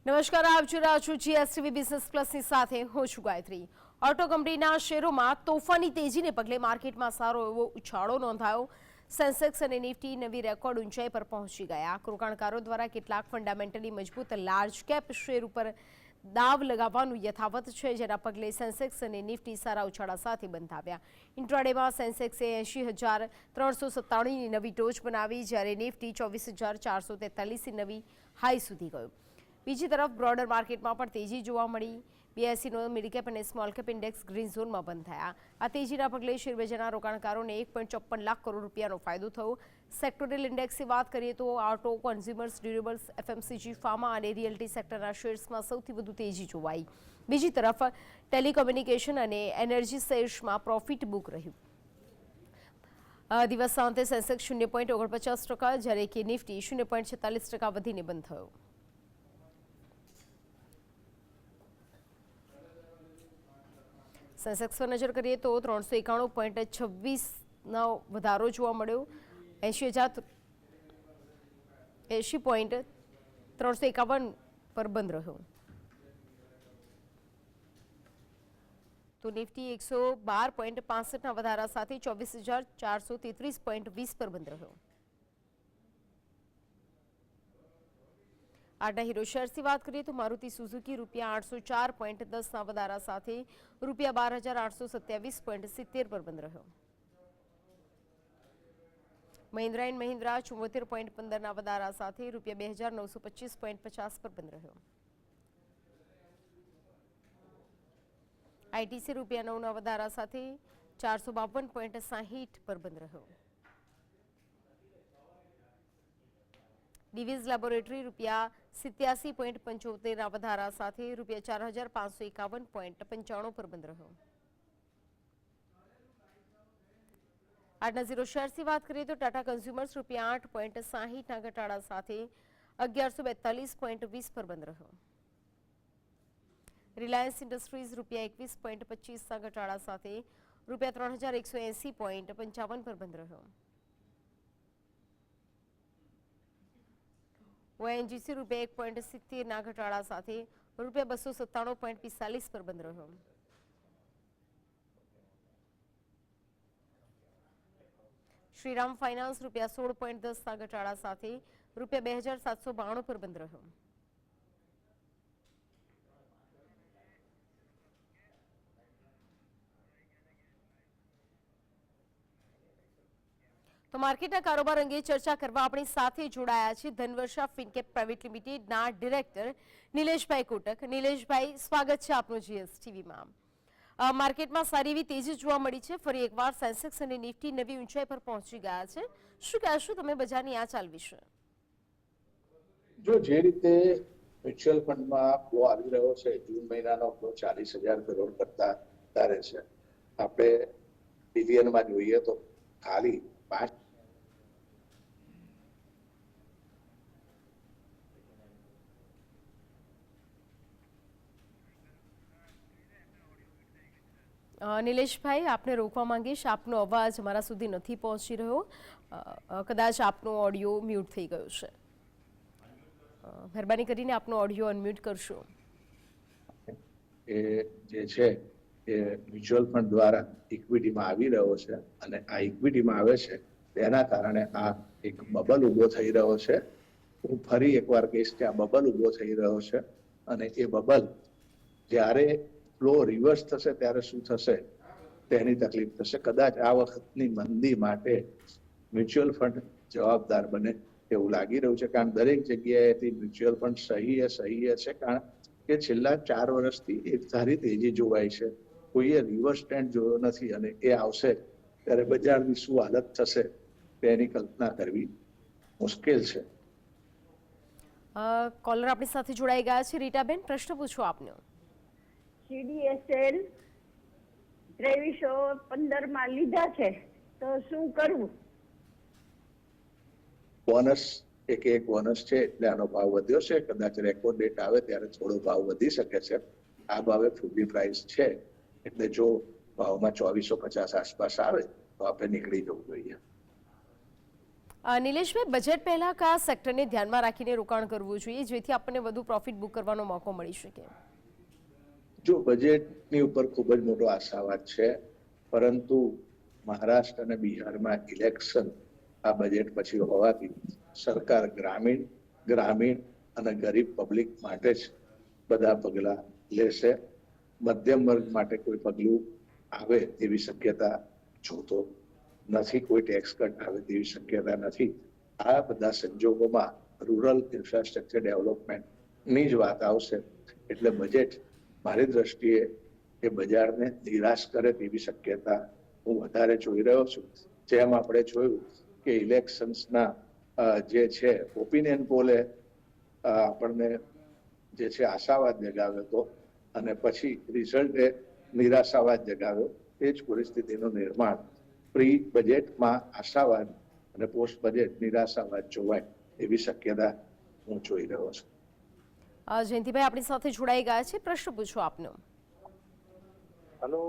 નમસ્કાર, આપ જોઈ રહ્યા છો જીએસટીવી બિઝનેસ પ્લસની સાથે હું છું ગાયત્રી। ઓટો કંપનીના શેરોમાં તોફાની તેજીને પગલે માર્કેટમાં સારો એવો ઉછાળો નોંધાયો। સેન્સેક્સ અને નિફ્ટી નવી રેકોર્ડ ઊંચાઈ પર પહોંચી ગયા। રોકાણકારો દ્વારા કેટલાક ફંડામેન્ટલી મજબૂત લાર્જ કેપ શેર ઉપર દાવ લગાવવાનું યથાવત છે, જેના પગલે સેન્સેક્સ અને નિફ્ટી સારા ઉછાળા સાથે બંધ આવ્યા। ઇન્ટ્રાડેમાં સેન્સેક્સે 80,397ની નવી ટોચ બનાવી, જ્યારે નિફ્ટી 24,443ની નવી હાઈ સુધી ગયો। બીજી તરફ બ્રોડર માર્કેટમાં પણ તેજી જોવા મળી। BSEનો મિડકેપ અને સ્મોલ કેપ ઇન્ડેક્સ ગ્રીન ઝોનમાં બંધ થયા। આ તેજીના પગલે શેરબજારના રોકાણકારોને 1.54 લાખ કરોડ રૂપિયાનો ફાયદો થયો। સેક્ટોરલ ઇન્ડેક્સની વાત કરીએ તો auto, consumers durables, FMCG, pharma અને રિયલ્ટી સેક્ટરના શેર્સમાં સૌથી વધુ તેજી જોવાઈ। બીજી તરફ ટેલિકોમ્યુનિકેશન અને એનર્જી શેર્સમાં પ્રોફિટ બુક રહ્યું। દિવસાંતે સેન્સેક્સ 0.49%, જ્યારે કે નિફ્ટી 0.46% વધીને બંધ થયો। સેન્સેક્સ પર નજર કરીએ તો 391.26નો વધારો જોવા મળ્યો। 80.351 પર બંધ રહ્યો। તો નિફ્ટી 112.65ના વધારા સાથે 24,433.20 પર બંધ રહ્યો। આજના હીરો શેર્સની વાત કરીએ તો મારુતિ સુઝુકી ₹804.10ના વધારા સાથે ₹12,827.70 પર બંધ રહ્યો। મહિન્દ્રા એન્ડ મહિન્દ્રા 74.15ના વધારા સાથે ₹2,925.50 પર બંધ રહ્યો। ITC ₹9ના વધારા સાથે 452.60 પર બંધ રહ્યો। ડિવિઝ લેબોરેટરી ₹87.75ના વધારા સાથે ₹4,551.95 પર બંધ રહ્યો। આજના ઝીરો શેર્સની વાત કરીએ તો ટાટા કન્ઝ્યુમર્સ ₹8.60ના ઘટાડા સાથે 1142.20 પર બંધ રહ્યો। રિલાયન્સ ઇન્ડસ્ટ્રીઝ ₹21.25ના ઘટાડા સાથે ₹3,180.55 પર બંધ રહ્યો। ONGC ₹1.70ના ઘટાડા સાથે ₹297.45 પર બંધ રહ્યો। શ્રીરામ ફાઇનાન્સ ₹16.10ના ઘટાડા સાથે ₹2,792 પર બંધ રહ્યો। તો માર્કેટના કારોબાર અંગે ચર્ચા કરવા આપણી સાથે જોડાયા છે ધનવર્ષા ફિનકેપ પ્રાઇવેટ લિમિટેડના ડિરેક્ટર નિલેશભાઈ કોટક। નિલેશભાઈ, સ્વાગત છે આપનું જીએસટીવીમાં। માર્કેટમાં સારી એવી તેજી જોવા મળી છે। ફરી એકવાર સેન્સેક્સ અને નિફ્ટી નવી ઊંચાઈ પર પહોંચી ગયા છે। શું કહેશો તમે બજારની આ ચાલ વિશે? જો જે રીતે મ્યુચ્યુઅલ ફંડમાં ફ્લો આવી રહ્યો છે, જૂન મહિનાનો ફ્લો 40,000 કરોડ કરતા વધારે છે। આપણે બિલિયનમાં જોઈએ તો ખાલી 5 નિલેશભાઈ, આપને રોકવા માંગીશ, આપનો અવાજ અમારા સુધી નથી પહોંચી રહ્યો। કદાચ આપનો ઓડિયો મ્યુટ થઈ ગયો છે। મહેરબાની કરીને આપનો ઓડિયો અનમ્યુટ કરશો। એ જે છે એ મ્યુચ્યુઅલ ફંડ દ્વારા ઇક્વિટીમાં આવી રહ્યો છે, અને આ ઇક્વિટીમાં આવે છે તેના કારણે આ એક બબલ ઊભો થઈ રહ્યો છે। હું ફરી એકવાર કહીશ કે આ બબલ ઊભો થઈ રહ્યો છે, અને એ બબલ જ્યારે ફ્લો રિવર્સ થશે ત્યારે શું થશે તેની તકલીફ થશે। કદાચ આ વખતની મંદી માટે મ્યુચ્યુઅલ ફંડ જવાબદાર બને એવું લાગી રહ્યું છે, કારણ દરેક જગ્યાએથી મ્યુચ્યુઅલ ફંડ સહી છે, કારણ કે છેલ્લા 4 વર્ષથી એક ધારી તેજી જોવાય છે। કોઈએ રિવર્સ ટ્રેન્ડ જોયો નથી, અને એ આવશે ત્યારે બજારની શું હાલત થશે તેની કલ્પના કરવી મુશ્કેલ છે। કોલર આપણી સાથે જોડાઈ ગયા છે। રીટાબેન, પ્રશ્ન પૂછો આપનો। CDSL 2315માં લીધા છે તો શું કરવું? બોનસ એક બોનસ છે એટલે આનો ભાવ વધ્યો છે। કદાચ રેકોર્ડ ડેટ આવે ત્યારે થોડો ભાવ વધી શકે છે। આ ભાવે ફૂડની પ્રાઇસ છે, એટલે જો ભાવમાં 2450 આસપાસ આવે તો આપણે નીકળી જવું જોઈએ। નિલેશભાઈ, બજેટ પહેલા કયા સેક્ટરને ધ્યાનમાં રાખીને રોકાણ કરવું જોઈએ જેથી આપણને વધુ પ્રોફિટ બુક કરવાનો મોકો મળી શકે? જો બજેટની ઉપર ખૂબ જ મોટો આશાવાદ છે, પરંતુ મહારાષ્ટ્ર અને બિહારમાં ઇલેક્શન આ બજેટ પછી હોવાથી સરકાર ગ્રામીણ અને ગરીબ પબ્લિક માટે જ બધા પગલા લેશે. મધ્યમ વર્ગ માટે કોઈ પગલું આવે તેવી શક્યતા જોતો નથી, કોઈ ટેક્સ કટ આવે તેવી શક્યતા નથી. આ બધા સંજોગોમાં રૂરલ ઇન્ફ્રાસ્ટ્રક્ચર ડેવલપમેન્ટની જ વાત આવશે. એટલે બજેટ મારી દ્રષ્ટિએ એ બજારને નિરાશ કરે તેવી શક્યતા હું વધારે જોઈ રહ્યો છું. જેમ આપણે જોયું કે ઇલેક્શન્સના જે છે ઓપિનિયન પોલે આપણને જે છે આશાવાદ જગાવ્યો હતો અને પછી રિઝલ્ટે નિરાશાવાદ જગાવ્યો. એ જ પરિસ્થિતિનું નિર્માણ પ્રી બજેટમાં આશાવાદ અને પોસ્ટ બજેટ નિરાશાવાદ જોવાય એવી શક્યતા હું જોઈ રહ્યો છું. જયંતિભાઈ આપણી સાથે જોડાઈ ગયા છે, પ્રશ્ન પૂછો આપનો. હેલો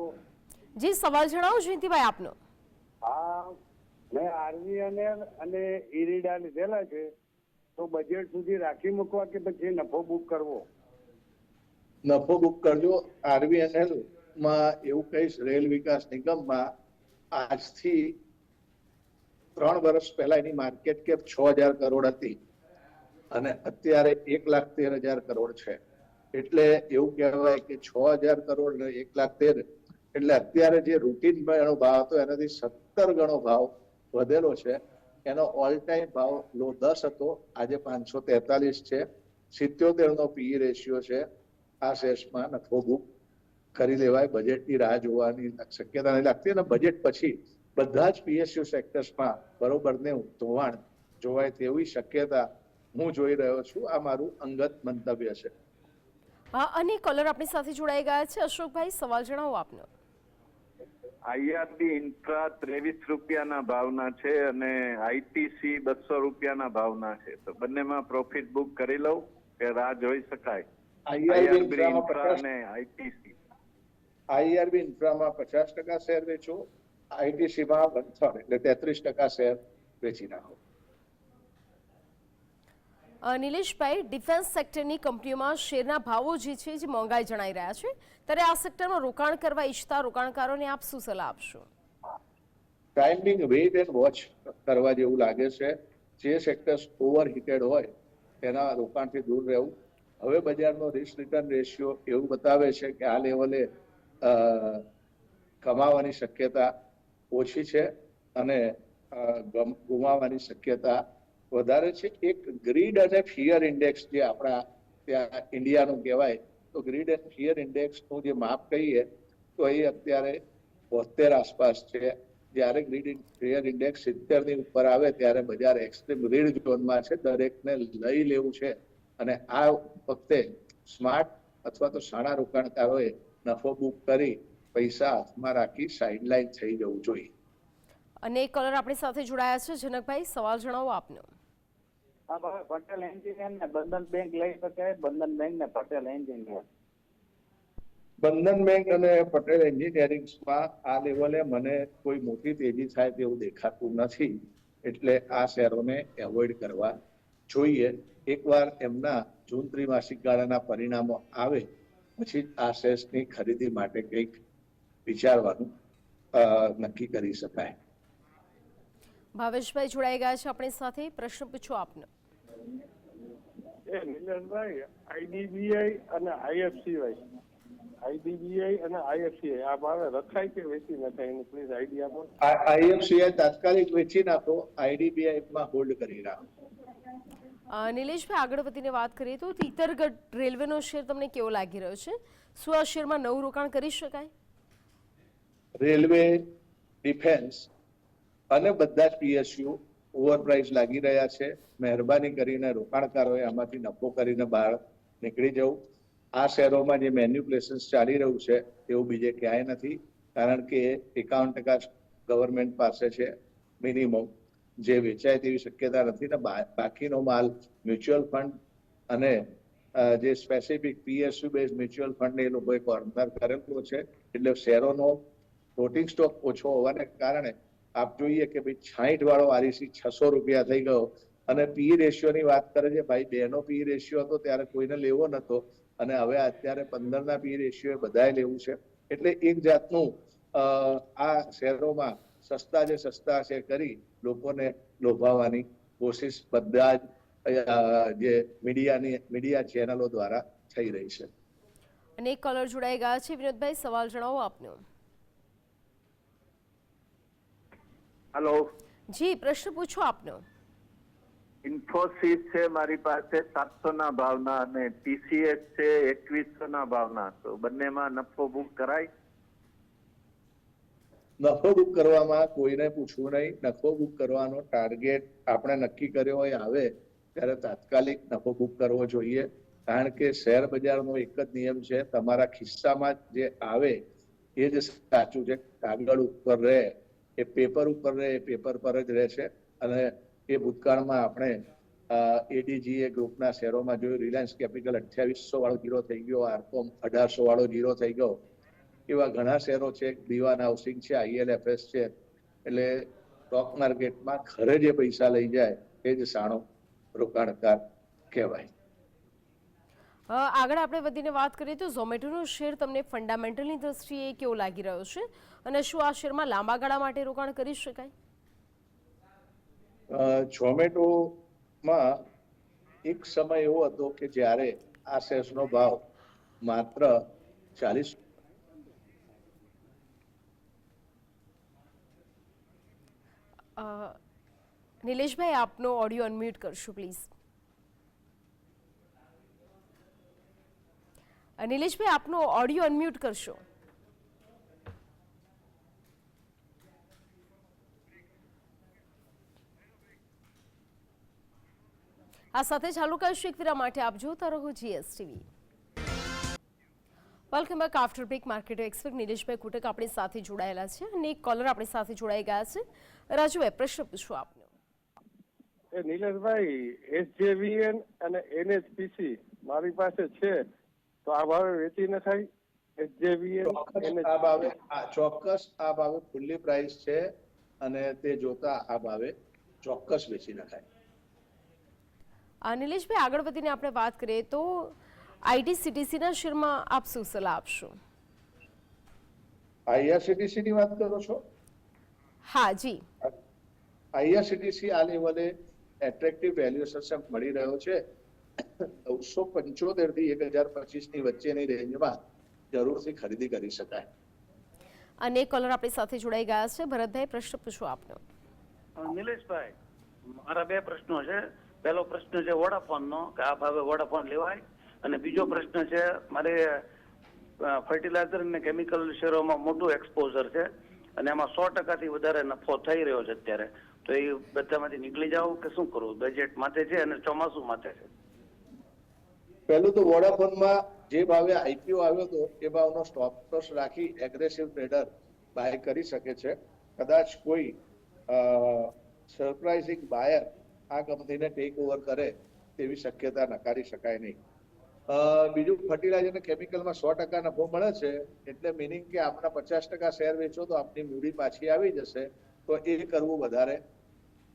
જી, સવાલ જણાવો જયંતિભાઈ આપનો. હા, મેં આરવીએનએલ અને ઇરીડા લીધેલા છે, તો બજેટ સુધી રાખી મૂકવા કે પછી નફો બુક કરવો? નફો બુક કરજો. આરવીએનએલ માં એવું કહીશ, રેલ વિકાસ નિગમમાં આજથી 3 વર્ષ પહેલા એની માર્કેટ કેપ 6,000 કરોડ હતી અને અત્યારે 1,13,000 કરોડ છે. એટલે એવું કહેવાય કે 6,000 કરોડ ને 1,13,000 એટલે અત્યારે જે રૂટીન એનો ભાવ હતો એનાથી 17 ગણો ભાવ વધેલો છે. એનો ઓલ ટાઈમ ભાવ લો 10 હતો, આજે 543 છે. 77 નો પીઈ રેશિયો છે. આ શેર્સમાં નફો બુક કરી લેવાય. બજેટની રાહ જોવાની શક્યતા નહીં લાગતી અને બજેટ પછી બધા જ પીએસયુ સેક્ટર્સમાં બરોબરને ધોવાણ જોવાય તેવી શક્યતા હું જોઈ રહ્યો છું. આ મારું અંગત મંતવ્ય છે. હા, અને કોલર આપણી સાથે જોડાઈ ગયા છે. અશોકભાઈ, સવાલ જણાવો આપનો. આઈઆરબી ઇન્ફ્રા 23 રૂપિયાના ભાવના છે અને આઈટીસી 200 રૂપિયાના ભાવના છે, તો બંનેમાં પ્રોફિટ બુક કરી લઉં કે રાહ જોઈ શકાય? આઈઆરબી ઇન્ફ્રા અને આઈટીસી. આઈઆરબી ઇન્ફ્રામાં 50% શેર વેચો, આઈટીસીમાં 1/3 એટલે 33% શેર વેચી નાખો. નિલેશભાઈ, ડિફેન્સ સેક્ટરની કંપનીઓમાં શેરના ભાવો જે છે જે મોંઘાઈ જણાઈ રહ્યા છે, ત્યારે આ સેક્ટરમાં રોકાણ કરવા ઈચ્છતા રોકાણકારોને આપ શું સલાહ આપશો? ટાઈમિંગ વેઇટ એન્ડ વોચ કરવા જેવું લાગે છે. જે સેક્ટર્સ ઓવરહીટેડ હોય તેના રોકાણથી દૂર રહેવું. હવે બજારનો રિસ્ક રિટર્ન રેશિયો એવું બતાવે છે કે આ લેવલે કમાવાની શક્યતા ઓછી છે અને ગુમાવવાની શક્યતા વધારે છે. એક ગ્રીડ અને ફિયર ઇન્ડેક્સ જે આપણા ત્યાં ઇન્ડિયાનું કહેવાય, તો ગ્રીડ એન્ડ ફિયર ઇન્ડેક્સનું જે માપ કહીએ તો એ અત્યારે 72 આસપાસ છે. જ્યારે ગ્રીડ ફિયર ઇન્ડેક્સ 70 ની ઉપર આવે ત્યારે બજાર એક્સ્ટ્રીમ રીડ ઝોનમાં છે. દરેકને લઈ લેવું છે અને આ વખતે સ્માર્ટ અથવા તો સારા રોકાણકારોએ નફો બુક કરી પૈસા હાથમાં રાખી સાઇડલાઇન થઈ જવું જોઈએ. અને કોલર આપણી સાથે જોડાયા છે. જનકભાઈ, સવાલ જણાવો આપનો. હા ભાઈ, પટેલ એન્જિનિયર ને બંધન બેંક લઈ શકાય? બંધન બેંક ને પટેલ એન્જિનિયર. બંધન બેંક અને પટેલ એન્જિનિયરિંગમાં આ લેવલે મને કોઈ મોટી તેજી થાય તેવું દેખાતું નથી, એટલે આ શેરોને એવોઇડ કરવા જોઈએ. એકવાર એમના જૂન ત્રિમાસિક ગાળાના પરિણામો આવે પછી આ શેર્સની ખરીદી માટે કંઈક વિચારવાનું નક્કી કરી શકાય. ભાવેશભાઈ જોડાઈ ગયા છે આપણી સાથે, પ્રશ્ન પૂછો આપનો. નિલેશભાઈ, આઈડીબીઆઈ અને આઈએફસીઆઈ આ ભાવે રખાય કે વેચી નખાય એની પ્લીઝ આઈડિયા આપો. આઈએફસીઆઈ તાત્કાલિક વેચી નાખો, આઈડીબીઆઈ માં હોલ્ડ કરી રાખો. નિલેશભાઈ, આગળ વધીને વાત કરીએ તો તીતરગઢ રેલવેનો શેર તમને કેવો લાગી રહ્યો છે? શું આ શેરમાં નવું રોકાણ કરી શકાય? રેલવે, ડિફેન્સ અને બધા જ પીએસયુ ઓવરપ્રાઇસ લાગી રહ્યા છે. મહેરબાની કરીને રોકાણકારોએ આમાંથી નફો કરીને બહાર નીકળી જવું. આ શેરોમાં જે મેન્યુપ્યુલેશન ચાલી રહ્યું છે એવું બીજે ક્યાંય નથી, કારણ કે 51% ગવર્મેન્ટ પાસે છે મિનિમમ, જે વેચાય તેવી શક્યતા નથી ને બાકીનો માલ મ્યુચ્યુઅલ ફંડ અને જે specific PSU base mutual fund એ લોકોએ કોર્નર કરેલો છે. એટલે શેરોનો ફ્લોટિંગ સ્ટોક ઓછો હોવાને કારણે આપ જોઈએ કે ભાઈ 60 વાળો આરઈસી 600 રૂપિયા થઈ ગયો અને પી રેશિયો ની વાત કરે છે. ભાઈ 2 નો પી રેશિયો હતો ત્યારે કોઈને લેવો નતો અને હવે અત્યારે 15 ના પી રેશિયો બધાએ લેવું છે. એટલે એક જાતનું આ શેરોમાં સસ્તા છે કરી લોકોને લોભાવવાની કોશિશ બધા જ જે મીડિયા ચેનલો દ્વારા થઈ રહી છે. અને એક કોલર જોડાઈ ગયા છે. વિનોદભાઈ, સવાલ જણાવો આપનો. હેલો જી, પ્રશ્ન પૂછો આપનો. ઇન્ફોસિસ છે મારી પાસે 700 ના ભાવના અને ટીસીએસ છે 2100 ના ભાવના. તો બંનેમાં નફો બુક કરાય? નફો બુક કરવામાં કોઈને પૂછવું નહીં. નફો બુક કરવાનો ટાર્ગેટ આપણે નક્કી કર્યો હોય આવે ત્યારે તાત્કાલિક નફો બુક કરવો જોઈએ. કારણ કે શેર બજારનો એક જ નિયમ છે, તમારા ખિસ્સામાં જે આવે એ જ સાચું છે. કાગળ ઉપર રહે એ પેપર ઉપર રહે એ પેપર પર જ રહેશે. અને એ ભૂતકાળમાં આપણે એડીજીએ ગ્રુપના શેરોમાં જોયું. રિલાયન્સ કેપિટલ 2800 વાળો જીરો થઈ ગયો, આરકોમ 1800 વાળો જીરો થઈ ગયો. એવા ઘણા શેરો છે. દીવાન હાઉસિંગ છે, ILFS છે. એટલે સ્ટોક માર્કેટમાં ઘરે જે પૈસા લઈ જાય એ જ સાણો રોકાણકાર કહેવાય. આગળ આપણે વધીને વાત કરીએ તો ઝોમેટોનો શેર તમને ફંડામેન્ટલની દ્રષ્ટિએ કેવો લાગી રહ્યો છે અને શું આ શેરમાં લાંબા ગાળા માટે રોકાણ કરી શકાય? ઝોમેટોમાં એક સમય એવો હતો કે જ્યારે આ શેરનો ભાવ માત્ર 40. નિલેશભાઈ, આપનો ઓડિયો અનમ્યુટ કરશો પ્લીઝ. નિલેશભાઈ, આપનો ઓડિયો અનમ્યુટ કરશો. આ સાથે ચાલુ કરશું એક વિરામ માટે. આપ જોતા રહો GSTV. Welcome back after break. Market expert Nileshbhai Kutak આપણી સાથે જોડાયેલા છે અને એક કોલર આપણી સાથે જોડાઈ ગયા છે. રાજુભાઈ, પ્રશ્ન પૂછો આપનો. નિલેશભાઈ, SJVN અને NHPC મારી પાસે છે, તો આ ભાવે વેચી ન થાય? SJVN ચોક્કસ આ ભાવે ફુલ્લી પ્રાઇસ છે અને તે જોતા આ ભાવે ચોક્કસ વેચી નખાય. નિલેશભાઈ, આગળ વધીને આપણે વાત કરીએ તો IRCTCના શેરમાં આપ શું સલાહ આપશો? IRCTC ની વાત કરો છો? હા જી. IRCTC આ લેવલે એટ્રેક્ટિવ વેલ્યુએશન મળી રહ્યો છે. 975 થી 1025 ની વચ્ચેની રેન્જમાં જરૂરથી ખરીદી કરી શકાય. અને કોલર આપણી સાથે જોડાઈ ગયા છે. ભરતભાઈ, પ્રશ્ન પૂછો આપનો. નિલેશભાઈ, મારા બે પ્રશ્નો છે. પહેલો પ્રશ્ન છે વોડાફોનનો, કે આ ભાવે વોડાફોન લેવાય, અને બીજો પ્રશ્ન છે મારે ફર્ટિલાઇઝર અને કેમિકલ શેરોમાં મોટું એક્સપોઝર છે અને એમાં 100% થી વધારે નફો થઈ રહ્યો છે અત્યારે, તો એ બધામાંથી નીકળી જાવ કે શું કરવું? બજેટ માટે છે અને ચોમાસું માટે છે. પહેલું તો વોડાફોનમાં જે ભાવે IPO આવ્યો હતો એ ભાવનો સ્ટોપ લોસ રાખી એગ્રેસિવ ટ્રેડર બાય કરી શકે છે. કદાચ કોઈ સરપ્રાઇઝિંગ બાયર આ કંપનીને ટેક ઓવર કરે તેવી શક્યતા નકારી શકાય નહીં. બીજું, ફર્ટિલાઇઝર અને કેમિકલમાં 100% નફો મળે છે એટલે મિનિંગ કે આપણા 50% શેર વેચો તો આપની મૂડી પાછી આવી જશે, તો એ કરવું વધારે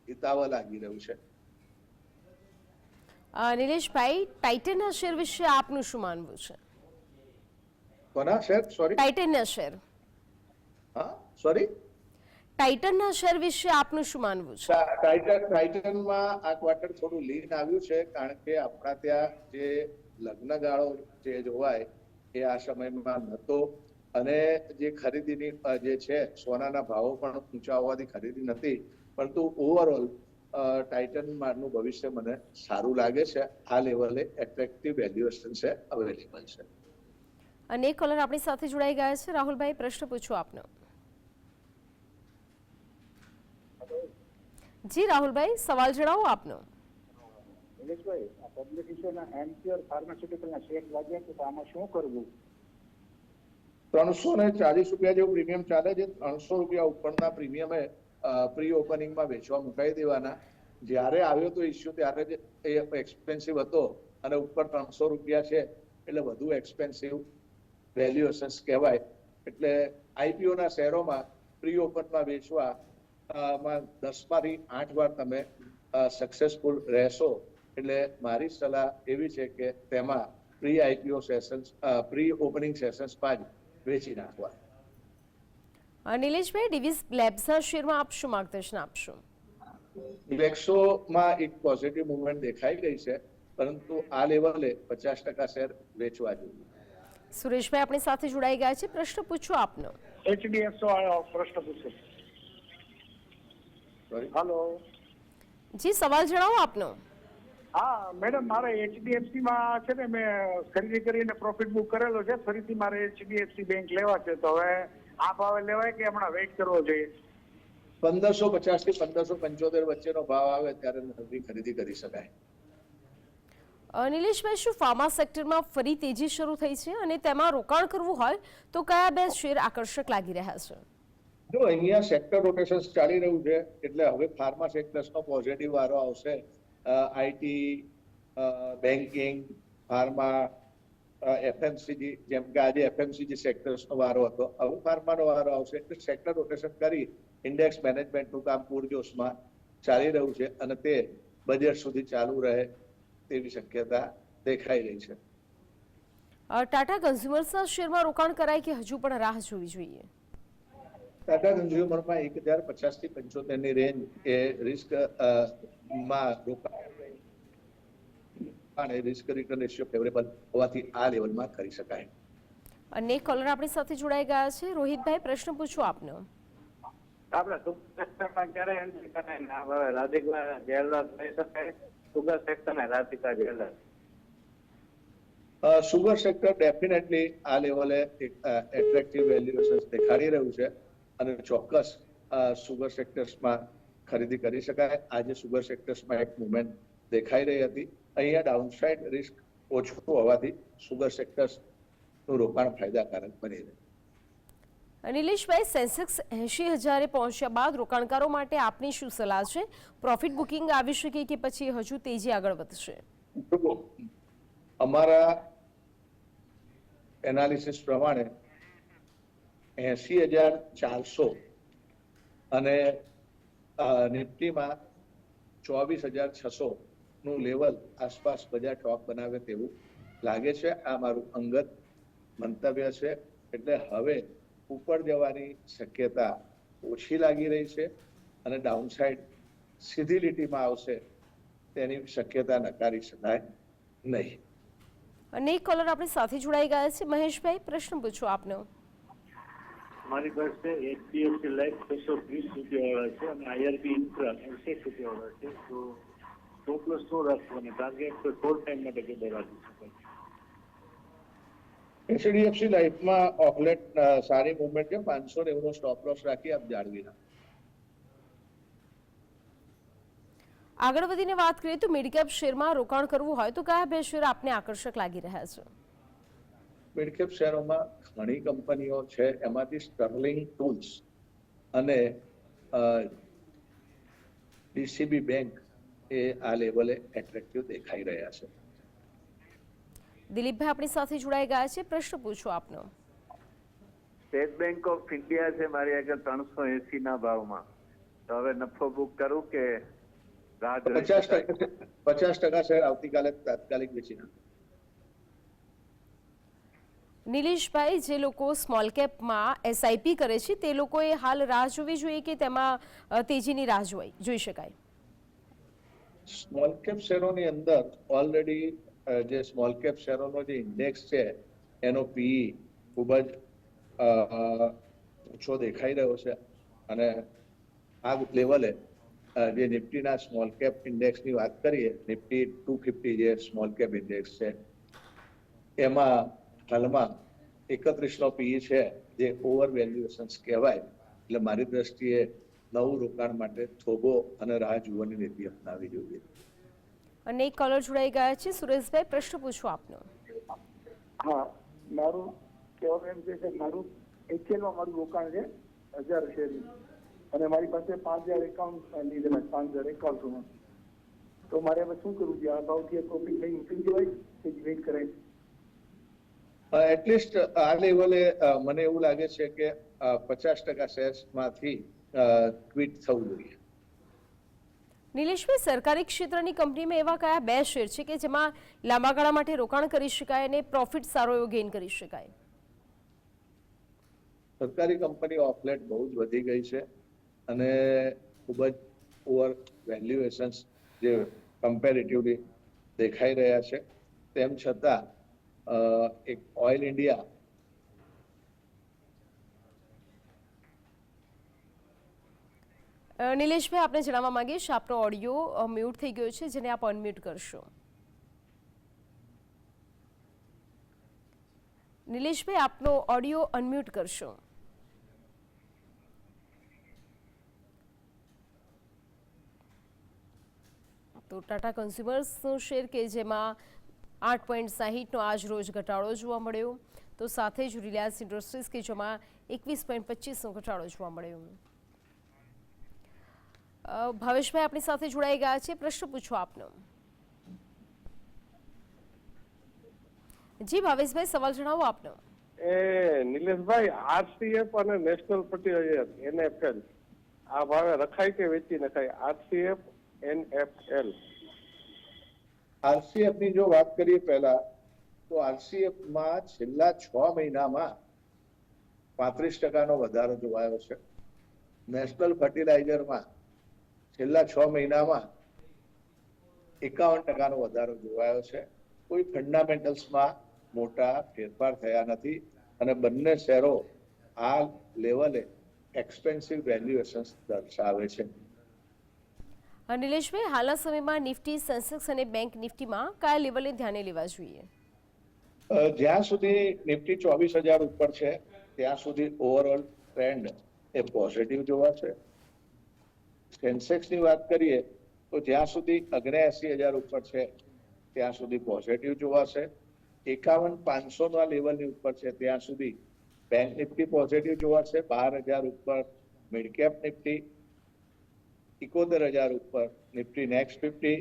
હિતાવહ લાગી રહ્યું છે. નિલેશભાઈ, ટાઇટનના શેર વિશે આપનું શું માનવું છે? કોના શેર? સોરી, ટાઇટનના શેર. હા, સોરી, ટાઇટનના શેર વિશે આપનું શું માનવું છે? ટાઇટનમાં આ ક્વાર્ટર થોડું લીન આવ્યું છે કારણ કે આપણા ત્યાં જે લગ્ન ગાળો જે જોવાય એ આ સમયમાં નહોતો અને જે ખરીદીની જે છે સોનાના ભાવો પણ ઊંચા હોવાથી ખરીદી નથી. પરંતુ ઓવરઓલ ટાઇટનનું ભવિષ્ય મને સારું લાગે છે. આ લેવલે એટ્રેક્ટિવ વેલ્યુએશન છે, અવેલેબલ છે. અને એક કોલર આપણી સાથે જોડાઈ ગયા છે. રાહુલભાઈ, પ્રશ્ન પૂછો આપનો. જી રાહુલભાઈ, સવાલ જણાવો આપનો. નિલેશભાઈ, આ પબ્લિક ઇશ્યુના એમ્પ્યોર ફાર્માસ્યુટિકલના શેર લાગ્યા છે, તો આમાં શું કરવું? 340 રૂપિયા જેવું પ્રીમિયમ ચાલે છે. 300 રૂપિયા ઉપરના પ્રીમિયમે પ્રી ઓપનિંગમાં વેચવા મુકાઈ દેવાના. જ્યારે આવ્યો તો ઇસ્યુ ત્યારે જ એ એક્સપેન્સિવ હતો અને ઉપર 300 રૂપિયા છે એટલે વધુ એક્સપેન્સિવ વેલ્યુએશન કહેવાય. એટલે IPO ના શેરોમાં પ્રી ઓપનમાં વેચવા માં 10 માંથી 8 વાર તમે સક્સેસફુલ રહેશો. એટલે મારી સલાહ એવી છે કે તેમાં pre IPO sessions, pre opening સેશન્સમાં જ વેચી નાખવા. નિલેશભાઈ, ડિવિસ લેબ્સના શેરમાં આપ શું માર્ગદર્શન આપશો? લેક્સોમાં એક પોઝિટિવ મુવમેન્ટ દેખાઈ રહી છે, પરંતુ આ લેવલે 50% શેર વેચવા જોઈએ. સુરેશભાઈ આપણી સાથે જોડાઈ ગયા છે, પ્રશ્ન પૂછો આપનો. HDFC પ્રશ્ન પૂછો. હેલો. જી, સવાલ જણાવો આપનો. હા મેડમ, મારે HDFC માં છે ને મેં ખરીદી કરીને પ્રોફિટ બુક કરેલો છે. ફરીથી મારે HDFC બેંક લેવા છે, તો હવે આ ભાવે લેવાય કે હમણાં વેઇટ કરવો જોઈએ? 1550 થી 1575 વચ્ચેનો ભાવ આવે ત્યારે નવી ખરીદી કરી શકાય. નિલેશભાઈ, શું ફાર્મા સેક્ટરમાં ફરી તેજી શરૂ થઈ છે અને તેમાં રોકાણ કરવું હોય તો કયા બે શેર આકર્ષક લાગી રહ્યા છે? જો અહીંયા સેક્ટર રોટેશન ચાલી રહ્યું છે, એટલે હવે ફાર્મા સેક્ટર્સનો પોઝિટિવ વારો આવશે. આઈટી, બેન્કિંગ, ફાર્મા, એફએમસીજી, જેમ કે આજે એફએમસીજી સેક્ટર્સનો વારો હતો, હવે ફાર્માનો વારો આવશે. એટલે સેક્ટર રોટેશન કરી ઇન્ડેક્સ મેનેજમેન્ટનું કામ પૂરજોશમાં ચાલી રહ્યું છે અને તે બજેટ સુધી ચાલુ રહે તેવી શક્યતા દેખાઈ રહી છે. ટાટા કન્ઝ્યુમર્સના શેરમાં રોકાણ કરાય કે હજુ પણ રાહ જોવી જોઈએ? ટાટા કન્ઝ્યુમરમાં 1050 થી 75 ની રેન્જ એ રિસ્ક માં રોકાણ, રિસ્ક રિટર્ન રેશિયો ફેવરેબલ હોવાથી આ લેવલમાં કરી શકાય. અને કોલર આપણી સાથે જોડાઈ ગયા છે. રોહિતભાઈ, પ્રશ્ન પૂછો આપનો. આપણે સેક્ટરમાં ક્યારે એન્ટ્રી કરાય ને હવે રાધિકા જ્વેલર્સ લઈ શકાય? સુગર સેક્ટર ને Radhika jewellers. Sugar sector definitely આ લેવલે એટ્રેક્ટિવ વેલ્યુએશન દેખાડી રહ્યું છે અને ચોક્કસ સુગર સેક્ટર્સમાં ખરીદી કરી શકાય. આજે સુગર સેક્ટર્સમાં એક મુવમેન્ટ દેખાઈ રહી હતી. અહીંયા ડાઉનસાઇડ રિસ્ક ઓછું હોવાથી સુગર સેક્ટર્સનું રોકાણ ફાયદાકારક બની રહે. નિલેશભાઈ, સેન્સેક્સ 80,000 પહોંચ્યા બાદ રોકાણકારો માટે આપની શું સલાહ છે? પ્રોફિટ બુકિંગ આવી શકે કે પછી હજુ તેજી આગળ વધશે? અમારા એનાલિસિસ પ્રમાણે 80,400 અને નિફ્ટીમાં 24,600 નું લેવલ આસપાસ બજાર ટોપ બનાવે તેવું લાગે છે. આ મારું અંગત મંતવ્ય છે. એટલે હવે ઉપર જવાની શક્યતા ઓછી લાગી રહી છે અને ડાઉનસાઇડ સીધી લીટીમાં આવશે તેની શક્યતા નકારી શકાય નહીં. અને એક કોલર આપણી સાથે જોડાઈ ગયા છે. મહેશભાઈ, પ્રશ્ન પૂછો આપનો. મારી પાસે HDFC લાઈફ 620 રૂપિયા વાળા છે અને IRB ઇન્ફ્રા 80 રૂપિયા વાળા છે. તો સ્ટોપ લોસ શું રાખવું અને ટાર્ગેટ તો શોર્ટ ટાઈમ માટે કેટલો રાખી શકાય? HDFC લાઈફમાં ઓફલેટ સારી મુવમેન્ટ છે. 590 નો સ્ટોપ લોસ રાખી આપ જાળવી રાખો. આગળ વધીને વાત કરીએ તો મિડકેપ શેરમાં રોકાણ કરવું હોય તો કયા બે શેર આપને આકર્ષક લાગી રહ્યા છે? મિડકેપ શેરોમાં ઘણી કંપનીઓ છે, એમાંથી સ્ટર્લિંગ ટૂલ્સ અને ડીસીબી બેંક એ આ લેવલે એટ્રેક્ટિવ દેખાઈ રહ્યા છે. દિલીપભાઈ આપણી સાથે જોડાઈ ગયા છે. પ્રશ્ન પૂછો આપનો. સ્ટેટ બેંક ઓફ ઇન્ડિયા છે મારી આગળ 380 ના ભાવમાં. તો હવે નફો બુક કરું કે 50% શેર આવતીકાલે તાત્કાલિક વેચી નાખો. નિલેશભાઈ, જે લોકો સ્મોલ કેપમાં એસઆઈપી કરે છે તે લોકોએ હાલ રાહ જોવી જોઈએ કે તેમાં તેજીની રાહ જોઈ શકાય? સ્મોલ કેપ શેરોની અંદર ઓલરેડી જે સ્મોલ કેપ શેરોનો જે ઇન્ડેક્સ છે એનો પીઈ ખૂબ જ ઓછો દેખાઈ રહ્યો છે અને આ લેવલે જે નિફ્ટીના સ્મોલ કેપ ઇન્ડેક્સની વાત કરીએ, નિફ્ટી 250 જે સ્મોલ કેપ ઇન્ડેક્સ છે એમાં હાલમાં 31 નો પીઈ છે, જે ઓવર વેલ્યુએશન્સ કહેવાય. એટલે મારી દ્રષ્ટિએ નવું રોકાણ માટે થોભો અને રાહ જોવાની નીતિ અપનાવવી જોઈએ. અને એક કોલર જોડાઈ ગયા છે. સુરેશભાઈ, પ્રશ્ન પૂછો આપનો. હા, મારું કહેવાનું એમ છે કે મારું એચએલમાં મારું રોકાણ છે 1000 શેર અને મારી પાસે 5000 એકાઉન્ટ લીધેલા 5000 એકાઉન્ટમાં. તો મારે હવે શું કરવું જોઈએ? આ ભાવથી પ્રોફિટ લઈ નીકળી જવાય કે વેઇટ કરાય? એટલીસ્ટ આ લેવલે મને એવું લાગે છે કે 50% શેર્સમાંથી ક્વિટ થવું જોઈએ. નિલેશભાઈ, સરકારી ક્ષેત્રની કંપનીમાં એવા કયા 2 શેર છે કે જેમાં લાંબા ગાળા માટે રોકાણ કરી શકાય અને પ્રોફિટ સારો એવો ગેઇન કરી શકાય? સરકારી કંપનીઓ ઓફ લેટ બહુ જ વધી ગઈ છે અને ખૂબ જ ઓવર વેલ્યુએશન્સ જે કમ્પેરેટિવલી દેખાઈ રહ્યા છે. તેમ છતાં એક ઓઇલ ઇન્ડિયા નિલેશભાઈ, આપને જણાવવા માંગીશ, આપનો ઓડિયો મ્યુટ થઈ ગયો છે, જેને આપ અનમ્યુટ કરશો. નિલેશભાઈ, આપનો ઓડિયો અનમ્યુટ કરશો. તો ટાટા કન્ઝ્યુમર્સનો શેર કે જેમાં 8.60નો આજ રોજ ઘટાડો જોવા મળ્યો, તો સાથે જ રિલાયન્સ ઇન્ડસ્ટ્રીઝ કે જેમાં 21.25નો ઘટાડો જોવા મળ્યો. ભાવેશભાઈ આપણી સાથે જોડાઈ ગયા છે, પ્રશ્ન પૂછો આપનો. જી ભાવેશભાઈ, સવાલ જણાવો આપનો. નિલેશભાઈ, આરસીએફ અને નેશનલ ફર્ટિલાઇઝર NFL આ ભાવે રખાય કે વેચી નખાય? RCF NFL. આરસીએફ ની જો વાત કરીએ પહેલા, તો આરસીએફ માં છેલ્લા 6 મહિનામાં 35% વધારો જોવાયો છે. નેશનલ ફર્ટિલાઇઝરમાં છેલ્લા 6 મહિનામાં 51% વધારો જોવાયો છે. કોઈ ફંડામેન્ટલ્સમાં મોટા ફેરફાર થયા નથી અને બંને શેરો આ લેવલે એક્સપેન્સિવ વેલ્યુએશન્સ દર્શાવે છે. નિલેશભાઈ, હાલના સમયમાં નિફ્ટી, સેન્સેક્સ અને બેંક નિફ્ટીમાં કયા લેવલે ધ્યાને લેવા જોઈએ? જ્યાં સુધી નિફ્ટી 24,000 ઉપર છે ત્યાં સુધી ઓવરઓલ ટ્રેન્ડ એ પોઝિટિવ જોવા છે. સેન્સેક્સની વાત કરીએ તો જ્યાં સુધી 79,000 ઉપર છે ત્યાં સુધી પોઝિટિવ જોવાશે. 51,500ના લેવલની ઉપર છે ત્યાં સુધી બેંક નિફ્ટી પોઝિટિવ જોવાશે. 12,000 ઉપર મિડ કેપ નિફ્ટી, 71,000 ઉપર નિફ્ટી નેક્સ્ટ 50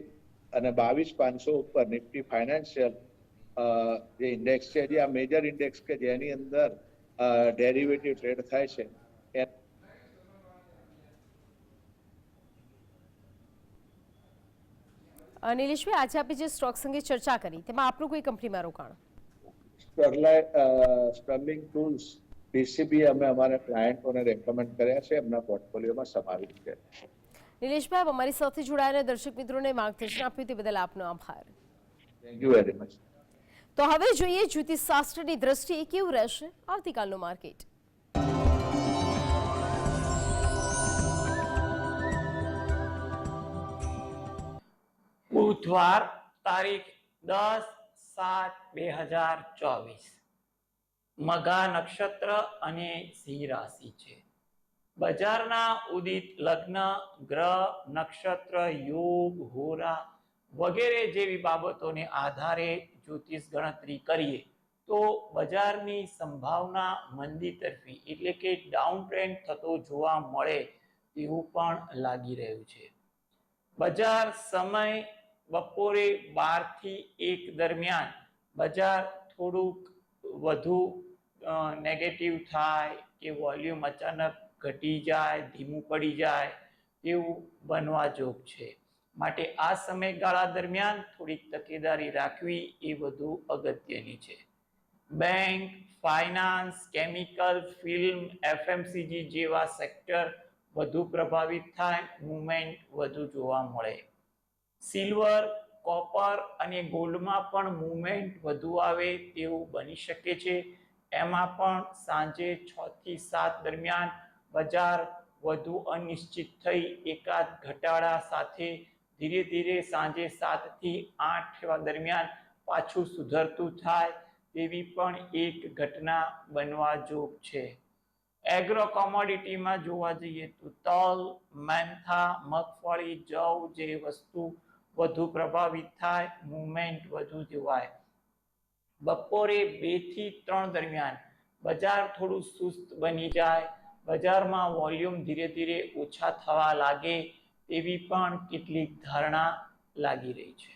અને 22,500 ઉપર નિફ્ટી ફાઇનાન્શિયલ જે ઇન્ડેક્સ છે, જે આ મેજર ઇન્ડેક્સ કે જેની અંદર ડેરિવેટિવ ટ્રેડ થાય છે. નિલેશભાઈ, આજે આપણે જે સ્ટોક્સ અંગે ચર્ચા કરી તેમાં આપનું કોઈ કંપનીમાં રોકાણ? સ્ટર્લિંગ ટૂલ્સ ડીસીબી અમે અમારા ક્લાયન્ટોને રેકમેન્ડ કર્યા છે, એમના પોર્ટફોલિયોમાં સમાવેશ છે. નિલેશભાઈ, અમારી સાથે જોડાયેલા દર્શક મિત્રોને માર્ગદર્શન આપ્યું તે બદલ આપનો આભાર. Thank you very much. તો હવે જોઈએ જ્યોતિષશાસ્ત્રની દ્રષ્ટિએ કેવું રહેશે આવતીકાલનું માર્કેટ. બુધવાર તારીખ 10/7/2024 મઘા નક્ષત્ર અને સિંહ રાશિ છે. બજારના ઉદિત લગ્ન, ગ્રહ, નક્ષત્ર, યોગ, હોરા વગેરે જેવી બાબતોને આધારે જ્યોતિષ ગણતરી કરીએ તો બજારની સંભાવના મંદી તરફી એટલે કે ડાઉન ટ્રેન્ડ થતો જોવા મળે તેવું પણ લાગી રહ્યું છે. બજાર સમય બપોરે 12 થી 1 દરમિયાન બજાર થોડુંક વધુ નેગેટિવ થાય કે વોલ્યુમ અચાનક ઘટી જાય, ધીમું પડી જાય તેવું બનવા જોગ છે. માટે આ સમયગાળા દરમિયાન થોડીક તકેદારી રાખવી એ વધુ અગત્યની છે. Bank, finance, chemical, film, FMCG જેવા સેક્ટર વધુ પ્રભાવિત થાય, મૂવમેન્ટ વધુ જોવા મળે. સિલ્વર, કોપર અને ગોલ્ડમાં પણ મૂવમેન્ટ વધુ આવે તેવું બની શકે છે. એમાં પણ સાંજે 6 થી 7 દરમિયાન બજાર વધુ અનિશ્ચિત થઈ એકાદ ઘટાડા સાથે ધીરે ધીરે સાંજે 7 થી 8 દરમિયાન પાછું સુધરતું થાય તેવી પણ એક ઘટના બનવા જોગ છે. એગ્રો કોમોડિટીમાં જોવા જઈએ તો તલ, મેંથા, મગફળી, જવ જે વસ્તુ વધુ પ્રભાવિત થાય, મૂવમેન્ટ વધુ જોવાય. બપોરે 2 થી 3 દરમિયાન બજાર થોડું સુસ્ત બની જાય, બજારમાં વોલ્યુમ ધીરે ધીરે ઓછા થવા લાગે તેવી પણ કેટલીક ધારણા લાગી રહી છે.